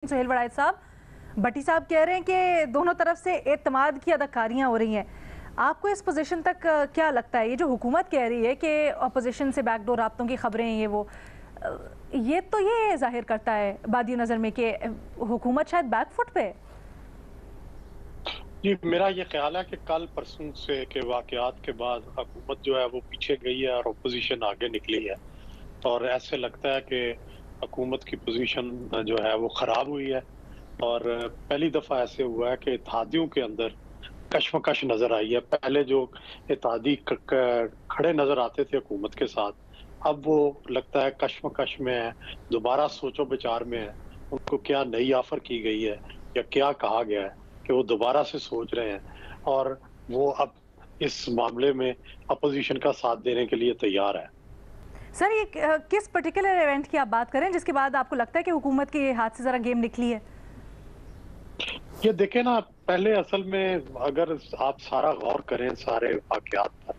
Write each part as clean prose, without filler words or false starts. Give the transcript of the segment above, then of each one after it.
सुहेल वड़ाइद साहब, भट्टी साहब कह रहे हैं कि दोनों तरफ से एतमाद की अदाकारियां हो रही हैं। आपको इस पोजीशन तक क्या लगता है? ये जो हुकूमत कह रही है कि अपोजिशन से बैकडोर राब्तों की खबरें हैं, ये तो ये जाहिर करता है बादी नज़र में कि हुकूमत शायद बैकफुट पे है। जी, मेरा ये ख्याल है कि कल परसों से के वाक़यात के बाद हुकूमत जो है वो पीछे गई है और अपोजिशन आगे निकली है और ऐसे लगता है कि हुकूमत की पोजीशन जो है वो ख़राब हुई है। और पहली दफ़ा ऐसे हुआ है कि इत्तेहादियों के अंदर कशमकश नज़र आई है। पहले जो इत्तेहादी खड़े नज़र आते थे हुकूमत के साथ, अब वो लगता है कशमकश में है, दोबारा सोचो विचार में है। उनको क्या नई ऑफ़र की गई है या क्या कहा गया है कि वो दोबारा से सोच रहे हैं और वो अब इस मामले में अपोजिशन का साथ देने के लिए तैयार है। सर, ये किस पर्टिकुलर इवेंट की आप बात करें जिसके बाद आपको लगता है कि हुकूमत के हाथ से ज़रा गेम निकली है? ये देखें ना, पहले असल में अगर आप सारा गौर करें सारे वाक़यात पर,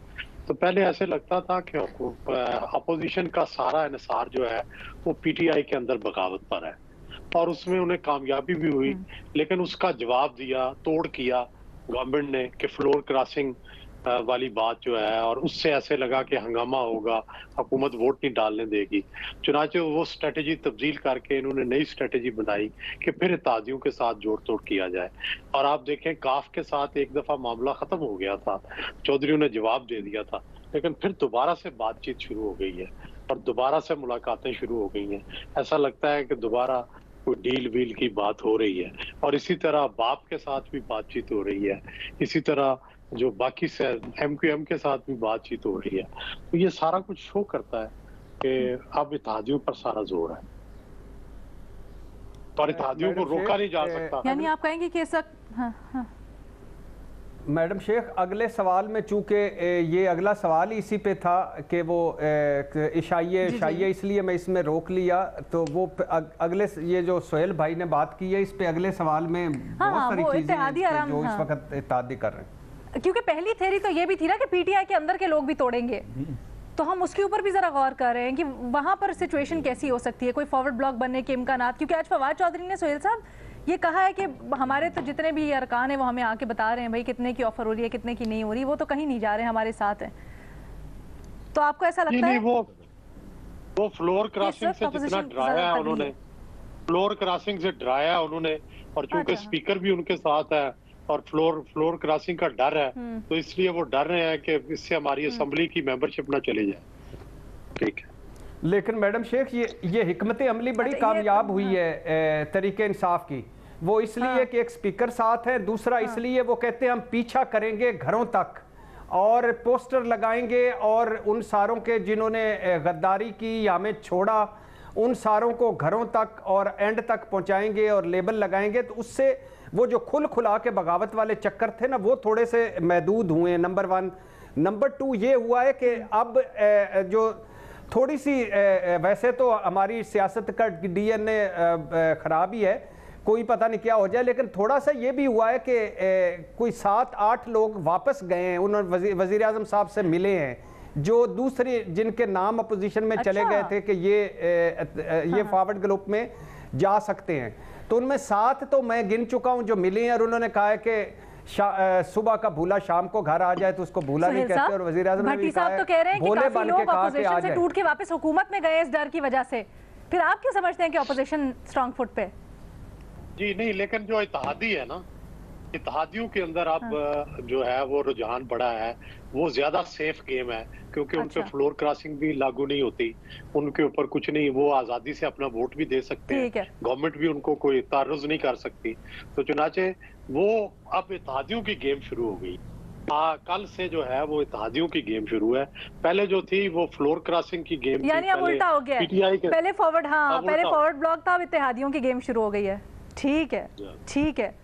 तो पहले ऐसे लगता था कि अपोजिशन का सारा इन्हिसार जो है वो पीटीआई के अंदर बगावत पर है और उसमें उन्हें कामयाबी भी हुई, लेकिन उसका जवाब दिया, तोड़ किया गवर्नमेंट ने कि फ्लोर क्रॉसिंग वाली बात जो है, और उससे ऐसे लगा कि हंगामा होगा, हुकूमत वोट नहीं डालने देगी। चुनांचे वो स्ट्रेटजी तब्दील करके इन्होंने नई स्ट्रेटजी बनाई कि फिर इत्तेहादियों के साथ जोड़ तोड़ किया जाए। और आप देखें काफ के साथ एक दफा मामला खत्म हो गया था, चौधरी ने जवाब दे दिया था, लेकिन फिर दोबारा से बातचीत शुरू हो गई है और दोबारा से मुलाकातें शुरू हो गई हैं। ऐसा लगता है कि दोबारा कोई डील वील की बात हो रही है और इसी तरह बाप के साथ भी बातचीत हो रही है, इसी तरह जो बाकी से एमक्यूएम के साथ भी बातचीत हो रही है। तो ये सारा कुछ शो करता है कि अब इत्तेहादियों पर सारा जोर है और इत्तेहादियों को रोका नहीं जा सकता। यानी आप कहेंगे कि ऐसा मैडम शेख, अगले सवाल में चूंकि ये अगला सवाल ही इसी पे था कि वो इशाइये इसलिए मैं इसमें रोक लिया, तो वो अगले ये जो सुहेल भाई ने बात की है इस पे अगले सवाल में बहुत सारी चीजें जो इस वक्त इत्तेहादी कर रहे हैं। क्योंकि पहली थ्योरी तो ये भी थी ना कि पीटीआई के अंदर के लोग भी तोड़ेंगे, तो हम उसके ऊपर भी जरा गौर कर रहे हैं कि वहां पर सिचुएशन कैसी हो सकती है, कोई फॉरवर्ड ब्लॉक बनने के इम्कानात। क्योंकि आज फवाद चौधरी ने सुहेल साहब ये कहा है कि हमारे तो जितने भी अरकान है वो हमें आके बता रहे हैं भाई कितने की ऑफर हो रही है, कितने की नहीं हो रही, वो तो कहीं नहीं जा रहे, हमारे साथ है। तो आपको ऐसा लगता है वो फ्लोर क्रॉसिंग से जितना डराया है उन्होंने, फ्लोर क्रॉसिंग से डराया उन्होंने, और चूंकि स्पीकर भी उनके साथ है और फ्लोर क्रॉसिंग का डर है, तो इसलिए वो डर रहे हैं कि इससे हमारी असेंबली की मेंबरशिप ना चली जाए। ठीक है, लेकिन मैडम शेख ये हिकमत अमली बड़ी कामयाब हुई है तरीके इंसाफ की। वो इसलिए कि एक स्पीकर साथ है, दूसरा इसलिए वो कहते हैं हम पीछा करेंगे घरों तक और पोस्टर लगाएंगे और उन सारों के जिन्होंने गद्दारी की या हमें छोड़ा उन सारों को घरों तक और एंड तक पहुंचाएंगे और लेबल लगाएंगे। तो उससे वो जो खुला के बगावत वाले चक्कर थे ना, वो थोड़े से महदूद हुए, नंबर वन। नंबर टू ये हुआ है कि अब जो थोड़ी सी वैसे तो हमारी सियासत का डीएनए खराब ही है, कोई पता नहीं क्या हो जाए, लेकिन थोड़ा सा ये भी हुआ है कि कोई 7-8 लोग वापस गए हैं, उन्होंने वजीर आजम साहब से मिले हैं, जो दूसरी जिनके नाम अपोजिशन में चले गए थे कि ये फॉरवर्ड ग्रुप में जा सकते हैं। तो उनमें 7 तो मैं गिन चुका हूं जो मिले हैं और उन्होंने कहा है कि सुबह का भूला शाम को घर आ जाए, तो उसको भूला नहीं कहते। और वजीर आज़म ने भी कहा तो कह रहे हैं कि काफी लोग अपोजिशन से टूट के वापस हुकूमत में गए इस डर की वजह से। फिर आप क्यों समझते हैं कि अपोजिशन स्ट्रांग फुट पे? जी नहीं, लेकिन जो इत्तेहादी है ना, इत्तेहादियों के अंदर अब जो है वो रुझान बढ़ा है, वो ज्यादा सेफ गेम है क्योंकि उन पे फ्लोर क्रॉसिंग भी लागू नहीं होती, उनके ऊपर कुछ नहीं, वो आजादी से अपना वोट भी दे सकते हैं, गवर्नमेंट भी उनको कोई तारुज नहीं कर सकती। तो चुनाचे वो अब इत्तेहादियों की गेम शुरू हो गई। कल से जो है वो इत्तेहादियों की गेम शुरू है। पहले जो थी वो फ्लोर क्रॉसिंग की गेम, यानी अब उल्टा हो गया है। पहले फॉरवर्ड ब्लॉक था, अब इत्तेहादियों की गेम शुरू हो गई है। ठीक है, ठीक है।